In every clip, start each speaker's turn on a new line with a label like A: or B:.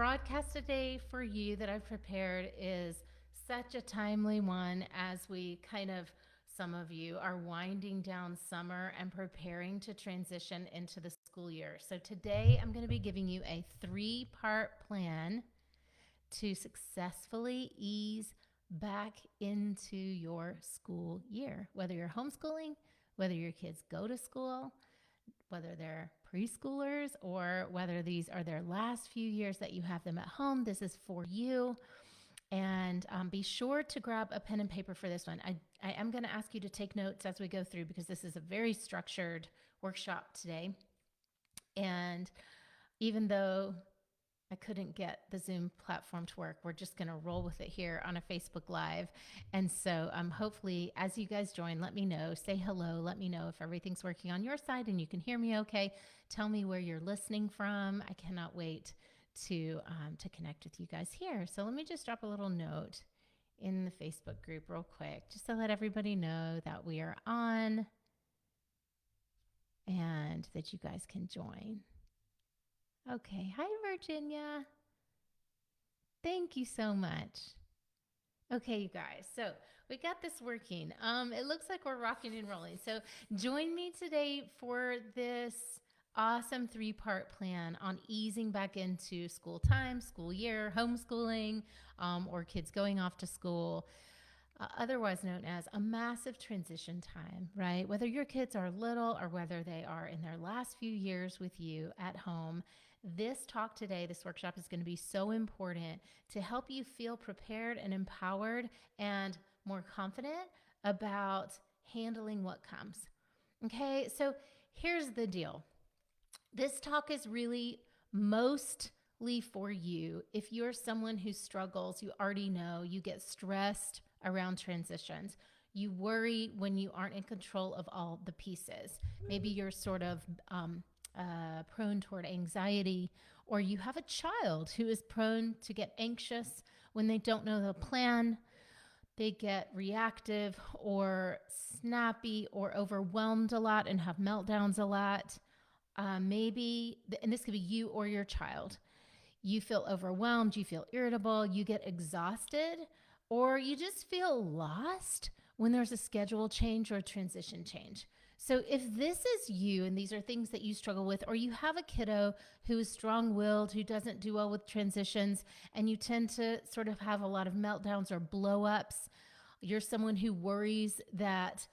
A: broadcast today for you that I've prepared is such a timely one as we some of you are winding down summer and preparing to transition into the school year. So today I'm going to be giving you a 3-part plan to successfully ease back into your school year, whether you're homeschooling, whether your kids go to school, whether they're preschoolers or whether these are their last few years that you have them at home. This is for you. And be sure to grab a pen and paper for this one. I am going to ask you to take notes as we go through because this is a very structured workshop today. And even though I couldn't get the Zoom platform to work, we're just going to roll with it here on a Facebook Live. And so hopefully as you guys join, let me know, say hello, let me know if everything's working on your side and you can hear me okay. Tell me where you're listening from. I cannot wait to connect with you guys here. So let me just drop a little note in the Facebook group real quick, just to let everybody know that we are on and that you guys can join. Okay. Hi, Virginia. Thank you so much. Okay, you guys. So we got this working. It looks like we're rocking and rolling. So join me today for this awesome 3-part plan on easing back into school time, school year, homeschooling, or kids going off to school. Otherwise known as a massive transition time, right? Whether your kids are little or whether they are in their last few years with you at home, this talk today, this workshop is going to be so important to help you feel prepared and empowered and more confident about handling what comes. Okay, so here's the deal. This talk is really mostly for you if you're someone who struggles, you already know, you get stressed around transitions. You worry when you aren't in control of all the pieces. Maybe you're sort of prone toward anxiety, or you have a child who is prone to get anxious when they don't know the plan. They get reactive or snappy or overwhelmed a lot and have meltdowns a lot. Maybe, and this could be you or your child, you feel overwhelmed, you feel irritable, you get exhausted, or you just feel lost when there's a schedule change or a transition change. So if this is you and these are things that you struggle with, or you have a kiddo who is strong-willed, who doesn't do well with transitions, and you tend to sort of have a lot of meltdowns or blow-ups, you're someone who worries that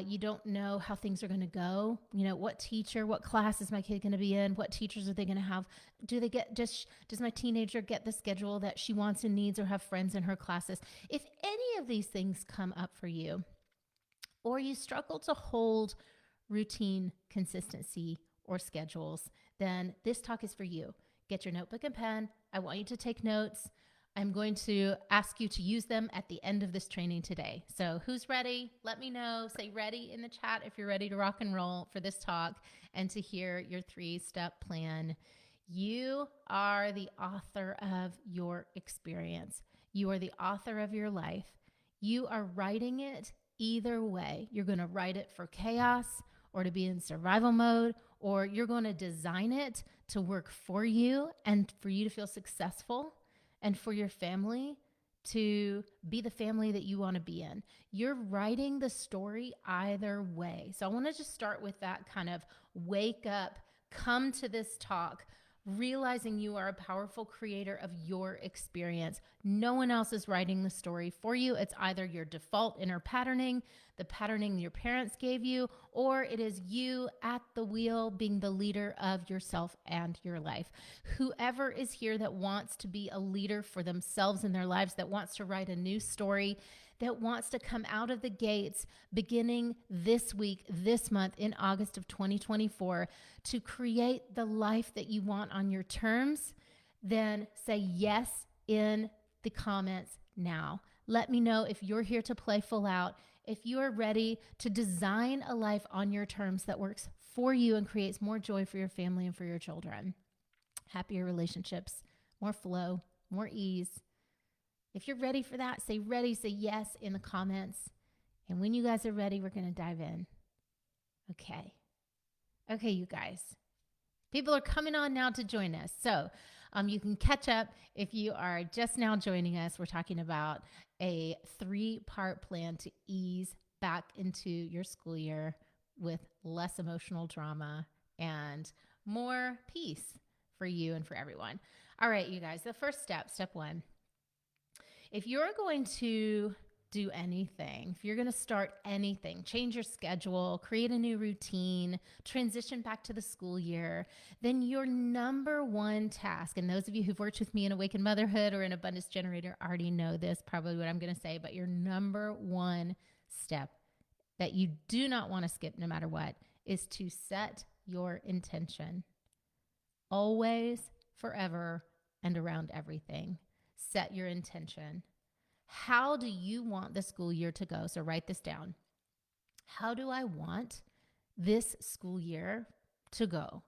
A: you don't know how things are going to go. You know, what teacher, what class is my kid going to be in? What teachers are they going to have? Does my teenager get the schedule that she wants and needs, or have friends in her classes? If any of these things come up for you, or you struggle to hold routine, consistency, or schedules, then this talk is for you. Get your notebook and pen. I want you to take notes. I'm going to ask you to use them at the end of this training today. So who's ready? Let me know. Say ready in the chat if you're ready to rock and roll for this talk and to hear your 3-step plan. You are the author of your experience. You are the author of your life. You are writing it either way. You're going to write it for chaos or to be in survival mode, or you're going to design it to work for you and for you to feel successful, and for your family to be the family that you want to be in. You're writing the story either way. So I want to just start with that kind of wake up, come to this talk, realizing you are a powerful creator of your experience. No one else is writing the story for you. It's either your default inner patterning, the patterning your parents gave you, or it is you at the wheel being the leader of yourself and your life. Whoever is here that wants to be a leader for themselves in their lives, that wants to write a new story, that wants to come out of the gates beginning this week, this month in August of 2024 to create the life that you want on your terms, then say yes in the comments now. Let me know if you're here to play full out, if you are ready to design a life on your terms that works for you and creates more joy for your family and for your children. Happier relationships, more flow, more ease. If you're ready for that, say ready, say yes in the comments. And when you guys are ready, we're going to dive in. Okay, you guys. People are coming on now to join us. So You can catch up if you are just now joining us. We're talking about a 3-part plan to ease back into your school year with less emotional drama and more peace for you and for everyone. All right, you guys, the first step, step 1, if you're going to do anything, if you're going to start anything, change your schedule, create a new routine, transition back to the school year, then your number one task, and those of you who've worked with me in Awakened Motherhood or in Abundance Generator already know this, probably what I'm going to say, but your number one step that you do not want to skip no matter what is to set your intention. Always, forever, and around everything. Set your intention. How do you want the school year to go? So write this down. How do I want this school year to go?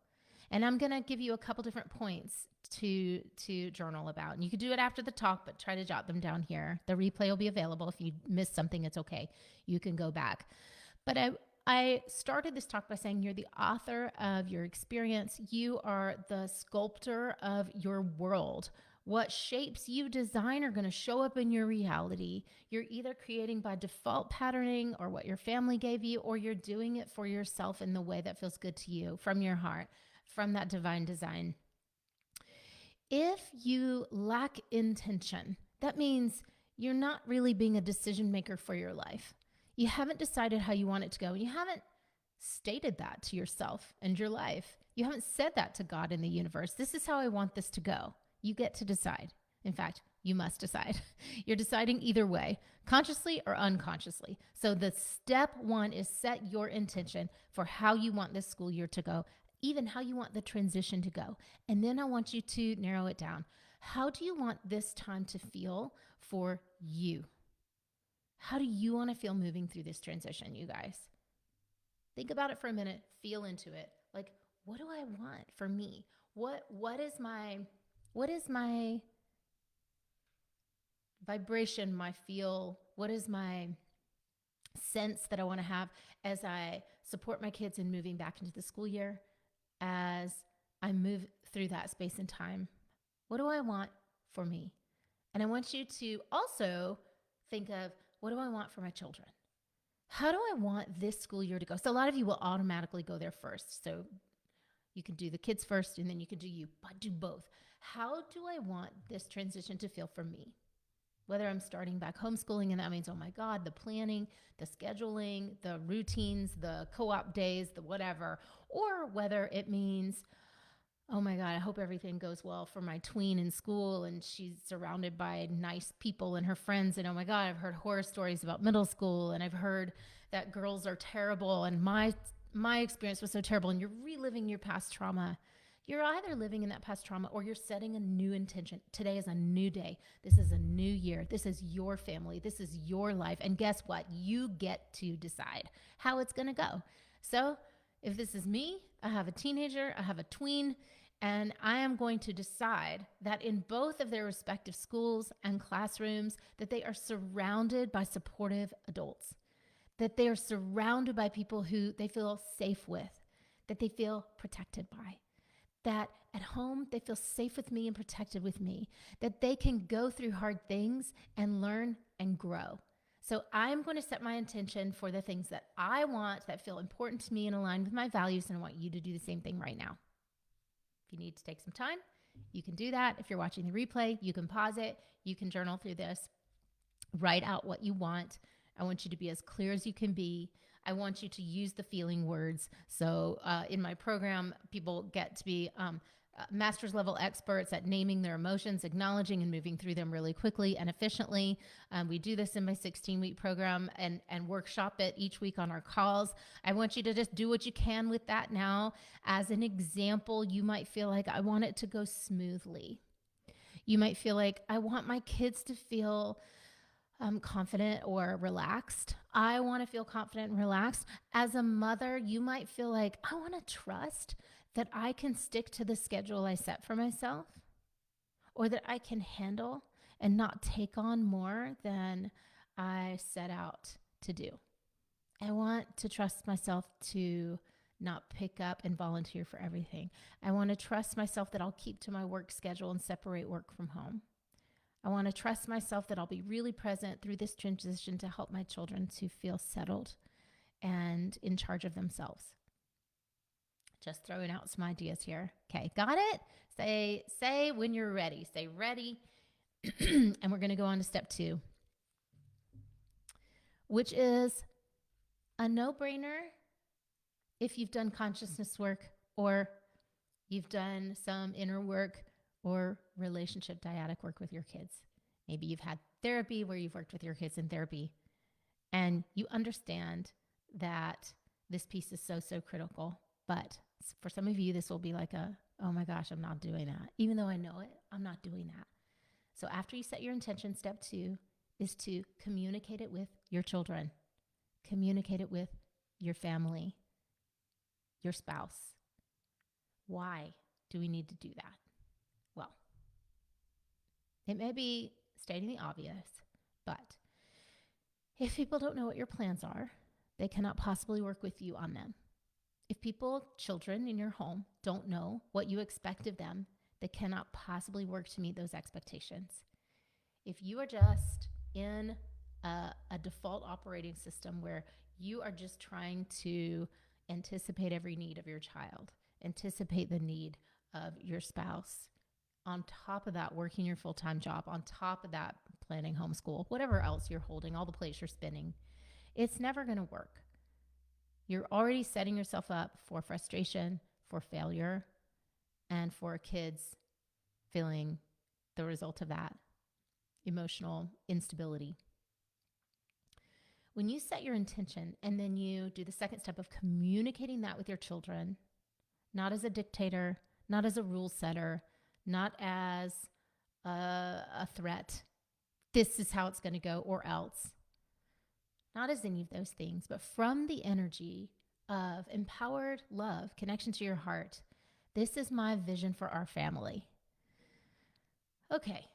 A: And I'm going to give you a couple different points to journal about. And you can do it after the talk, but try to jot them down here. The replay will be available. If you missed something, it's okay. You can go back. But I started this talk by saying you're the author of your experience. You are the sculptor of your world. What shapes you design are going to show up in your reality. You're either creating by default patterning or what your family gave you, or you're doing it for yourself in the way that feels good to you from your heart, from that divine design. If you lack intention, that means you're not really being a decision maker for your life. You haven't decided how you want it to go. You haven't stated that to yourself and your life. You haven't said that to God in the universe. This is how I want this to go. You get to decide. In fact, you must decide. You're deciding either way, consciously or unconsciously. So the step 1 is set your intention for how you want this school year to go, even how you want the transition to go. And then I want you to narrow it down. How do you want this time to feel for you? How do you want to feel moving through this transition, you guys? Think about it for a minute. Feel into it. Like, what do I want for me? What is my vibration, my feel? What is my sense that I want to have as I support my kids in moving back into the school year, as I move through that space and time? What do I want for me? And I want you to also think of, what do I want for my children? How do I want this school year to go? So a lot of you will automatically go there first. So you can do the kids first and then you can do you, but do both. How do I want this transition to feel for me? Whether I'm starting back homeschooling and that means, oh my God, the planning, the scheduling, the routines, the co-op days, the whatever, or whether it means, oh my God, I hope everything goes well for my tween in school and she's surrounded by nice people and her friends. And oh my God, I've heard horror stories about middle school and I've heard that girls are terrible and my experience was so terrible, and you're reliving your past trauma. You're either living in that past trauma or you're setting a new intention. Today is a new day. This is a new year. This is your family. This is your life. And guess what? You get to decide how it's going to go. So if this is me, I have a teenager, I have a tween, and I am going to decide that in both of their respective schools and classrooms, that they are surrounded by supportive adults, that they are surrounded by people who they feel safe with, that they feel protected by, that at home they feel safe with me and protected with me, that they can go through hard things and learn and grow. So I'm going to set my intention for the things that I want, that feel important to me and align with my values, and I want you to do the same thing right now. If you need to take some time, you can do that. If you're watching the replay, you can pause it. You can journal through this. Write out what you want. I want you to be as clear as you can be. I want you to use the feeling words. So in my program, people get to be master's level experts at naming their emotions, acknowledging and moving through them really quickly and efficiently. We do this in my 16-week program and workshop it each week on our calls. I want you to just do what you can with that now. As an example, you might feel like, I want it to go smoothly. You might feel like, I want my kids to feel confident or relaxed. I want to feel confident and relaxed. As a mother, you might feel like, I want to trust that I can stick to the schedule I set for myself, or that I can handle and not take on more than I set out to do. I want to trust myself to not pick up and volunteer for everything. I want to trust myself that I'll keep to my work schedule and separate work from home. I want to trust myself that I'll be really present through this transition to help my children to feel settled and in charge of themselves. Just throwing out some ideas here. Okay, got it? Say when you're ready. Say ready. And we're going to go on to step 2, which is a no-brainer if you've done consciousness work or you've done some inner work or relationship dyadic work with your kids. Maybe you've had therapy where you've worked with your kids in therapy and you understand that this piece is so, so critical. But for some of you, this will be like oh my gosh, I'm not doing that. Even though I know it, I'm not doing that. So after you set your intention, step 2 is to communicate it with your children. Communicate it with your family, your spouse. Why do we need to do that? Well, it may be stating the obvious, but if people don't know what your plans are, they cannot possibly work with you on them. If children in your home, don't know what you expect of them, they cannot possibly work to meet those expectations. If you are just in a default operating system where you are just trying to anticipate every need of your child, anticipate the need of your spouse, on top of that, working your full-time job, on top of that, planning homeschool, whatever else you're holding, all the plates you're spinning, it's never going to work. You're already setting yourself up for frustration, for failure, and for kids feeling the result of that, emotional instability. When you set your intention and then you do the second step of communicating that with your children, not as a dictator, not as a rule setter, not as a threat, this is how it's going to go or else, not as any of those things, but from the energy of empowered love, connection to your heart. This is my vision for our family. Okay,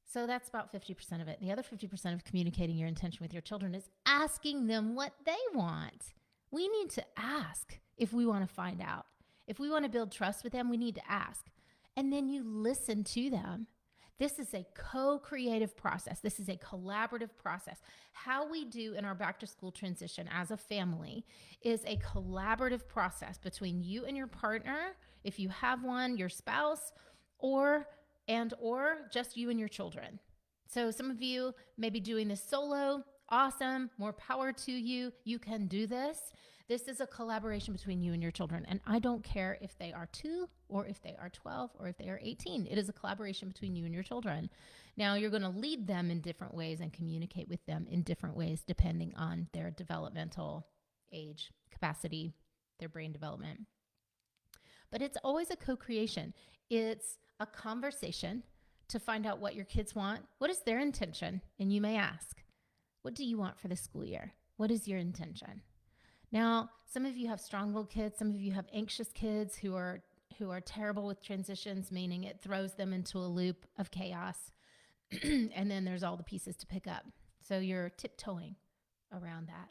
A: so that's about 50% of it. The other 50% of communicating your intention with your children is asking them what they want. We need to ask if we want to find out. If we want to build trust with them, we need to ask. And then you listen to them. This is a co-creative process. This is a collaborative process. How we do in our back to school transition as a family is a collaborative process between you and your partner, if you have one, your spouse, or just you and your children. So some of you may be doing this solo. Awesome. More power to you. You can do this. This is a collaboration between you and your children. And I don't care if they are 2 or if they are 12 or if they are 18. It is a collaboration between you and your children. Now, you're going to lead them in different ways and communicate with them in different ways depending on their developmental age, capacity, their brain development. But it's always a co-creation. It's a conversation to find out what your kids want. What is their intention? And you may ask, what do you want for the school year? What is your intention? Now, some of you have strong-willed kids. Some of you have anxious kids who are terrible with transitions, meaning it throws them into a loop of chaos. And then there's all the pieces to pick up. So you're tiptoeing around that.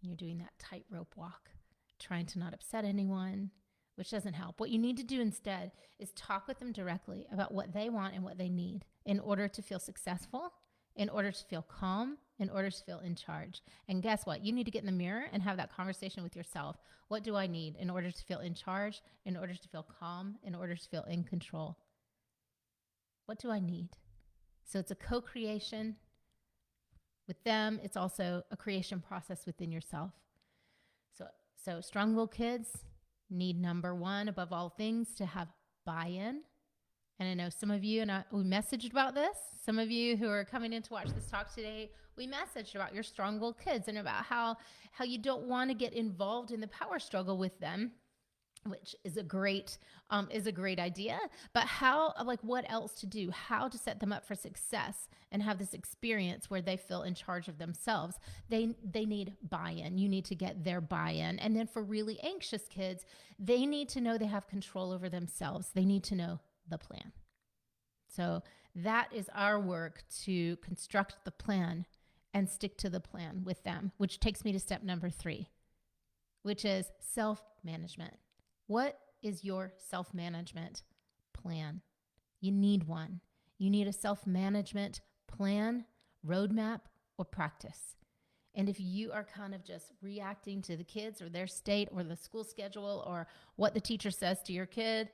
A: You're doing that tightrope walk, trying to not upset anyone, which doesn't help. What you need to do instead is talk with them directly about what they want and what they need in order to feel successful, in order to feel calm, in order to feel in charge. And guess what? You need to get in the mirror and have that conversation with yourself. What do I need in order to feel in charge, in order to feel calm, in order to feel in control? What do I need? So it's a co-creation with them. It's also a creation process within yourself. So strong-willed kids need, number one, above all things, to have buy-in. And I know some of you, we messaged about this. Some of you who are coming in to watch this talk today, we messaged about your strong-willed kids and about how you don't want to get involved in the power struggle with them, which is a great idea. But what else to do? How to set them up for success and have this experience where they feel in charge of themselves? They need buy-in. You need to get their buy-in. And then for really anxious kids, they need to know they have control over themselves. They need to know the plan. So that is our work, to construct the plan and stick to the plan with them, which takes me to step number 3. which is self-management. What is your self-management plan? You need one. You need a self-management plan, roadmap, or practice. And if you are kind of just reacting to the kids or their state or the school schedule or what the teacher says to your kid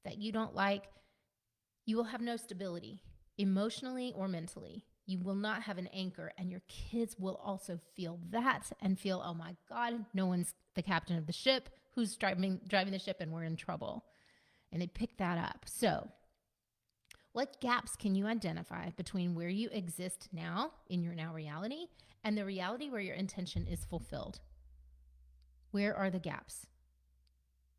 A: that you don't like, you will have no stability emotionally or mentally. You will not have an anchor, and your kids will also feel that and feel, oh my God, no one's the captain of the ship. Who's driving the ship, and we're in trouble. And they pick that up. So what gaps can you identify between where you exist now in your now reality and the reality where your intention is fulfilled? Where are the gaps?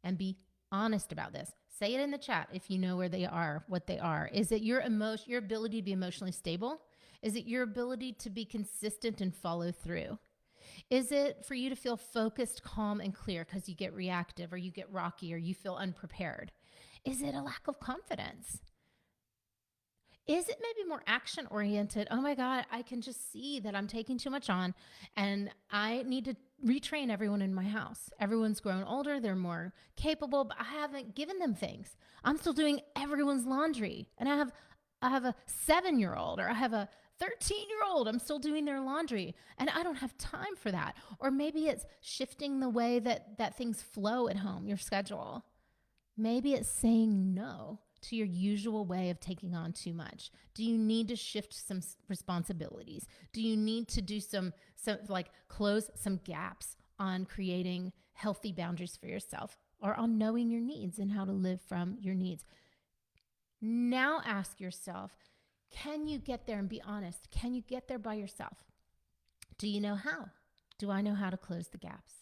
A: And be honest about this. Say it in the chat if you know where they are, what they are. Is it your ability to be emotionally stable? Is it your ability to be consistent and follow through? Is it for you to feel focused, calm, and clear because you get reactive or you get rocky or you feel unprepared? Is it a lack of confidence? Is it maybe more action oriented? Oh my God, I can just see that I'm taking too much on and I need to retrain everyone in my house. Everyone's grown older, they're more capable, but I haven't given them things. I'm still doing everyone's laundry. And I have a 7-year-old or I have a 13-year-old. I'm still doing their laundry and I don't have time for that. Or maybe it's shifting the way that things flow at home, your schedule. Maybe it's saying no to your usual way of taking on too much. Do you need to shift some responsibilities? Do you need to do some like close some gaps on creating healthy boundaries for yourself or on knowing your needs and how to live from your needs? Now ask yourself, can you get there? And be honest. Can you get there by yourself? Do you know how? Do I know how to close the gaps?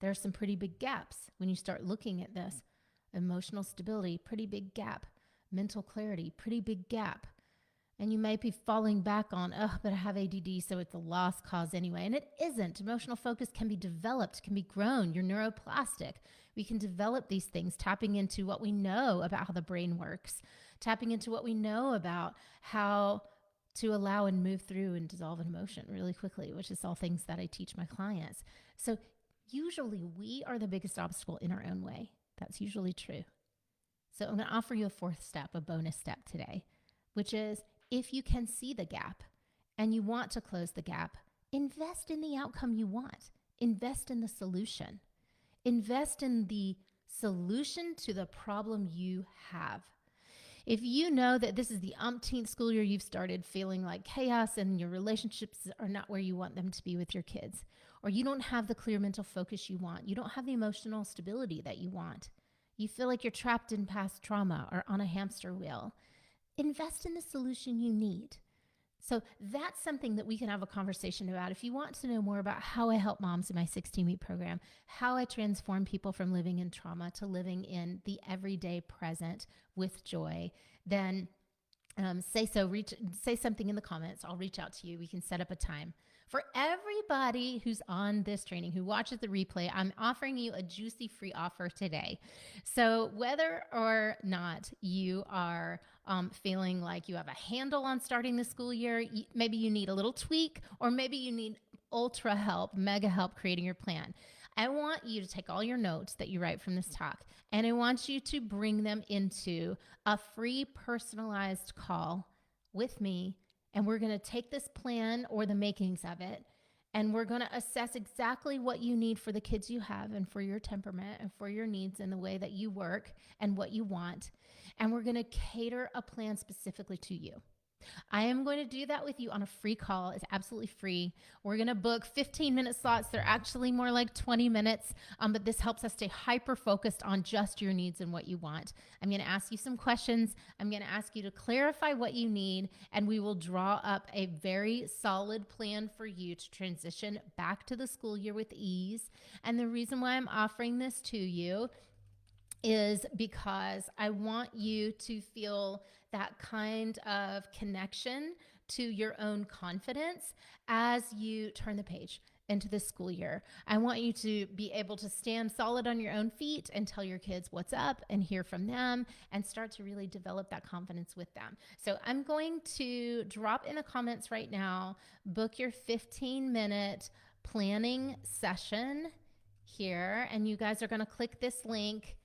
A: There are some pretty big gaps when you start looking at this. Emotional stability, pretty big gap. Mental clarity, pretty big gap. And you may be falling back on, but I have ADD, so it's a lost cause anyway. And it isn't. Emotional focus can be developed, can be grown. You're neuroplastic. We can develop these things, tapping into what we know about how the brain works, tapping into what we know about how to allow and move through and dissolve an emotion really quickly, which is all things that I teach my clients. So usually we are the biggest obstacle in our own way. That's usually true. So I'm going to offer you a fourth step, a bonus step today, which is if you can see the gap and you want to close the gap, invest in the outcome you want. Invest in the solution. Invest in the solution to the problem you have. If you know that this is the umpteenth school year you've started feeling like chaos and your relationships are not where you want them to be with your kids, or you don't have the clear mental focus you want, you don't have the emotional stability that you want, you feel like you're trapped in past trauma or on a hamster wheel, invest in the solution you need. So that's something that we can have a conversation about. If you want to know more about how I help moms in my 16-week program, how I transform people from living in trauma to living in the everyday present with joy, then say something in the comments. I'll reach out to you. We can set up a time. For everybody who's on this training, who watches the replay, I'm offering you a juicy free offer today. So whether or not you are feeling like you have a handle on starting the school year, maybe you need a little tweak, or maybe you need ultra help, mega help creating your plan. I want you to take all your notes that you write from this talk, and I want you to bring them into a free personalized call with me. And we're going to take this plan or the makings of it, and we're going to assess exactly what you need for the kids you have and for your temperament and for your needs and the way that you work and what you want. And we're going to cater a plan specifically to you. I am going to do that with you on a free call. It's absolutely free. We're going to book 15-minute slots. They're actually more like 20 minutes, but this helps us stay hyper-focused on just your needs and what you want. I'm going to ask you some questions. I'm going to ask you to clarify what you need, and we will draw up a very solid plan for you to transition back to the school year with ease. And the reason why I'm offering this to you is because I want you to feel that kind of connection to your own confidence as you turn the page into this school year. I want you to be able to stand solid on your own feet and tell your kids what's up and hear from them and start to really develop that confidence with them. So I'm going to drop in the comments right now, book your 15-minute planning session here, and you guys are going to click this link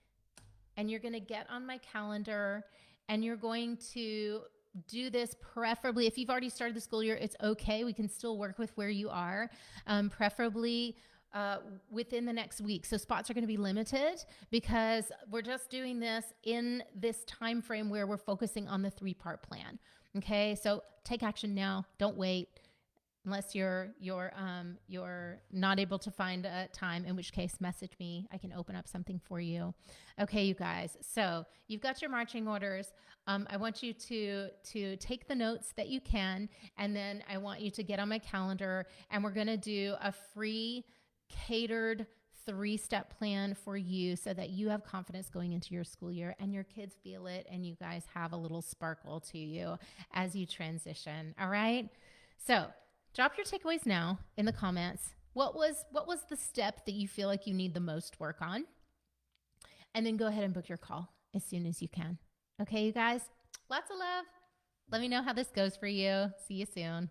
A: and you're going to get on my calendar and you're going to do this preferably. If you've already started the school year, it's okay. We can still work with where you are, preferably within the next week. So spots are going to be limited because we're just doing this in this time frame where we're focusing on the 3-part plan. Okay, so take action now. Don't wait unless you're not able to find a time, in which case message me. I can open up something for you. Okay, you guys. So you've got your marching orders. I want you to take the notes that you can, and then I want you to get on my calendar, and we're going to do a free catered 3-step plan for you so that you have confidence going into your school year and your kids feel it and you guys have a little sparkle to you as you transition. All right. So drop your takeaways now in the comments. What was the step that you feel like you need the most work on? And then go ahead and book your call as soon as you can. Okay, you guys, lots of love. Let me know how this goes for you. See you soon.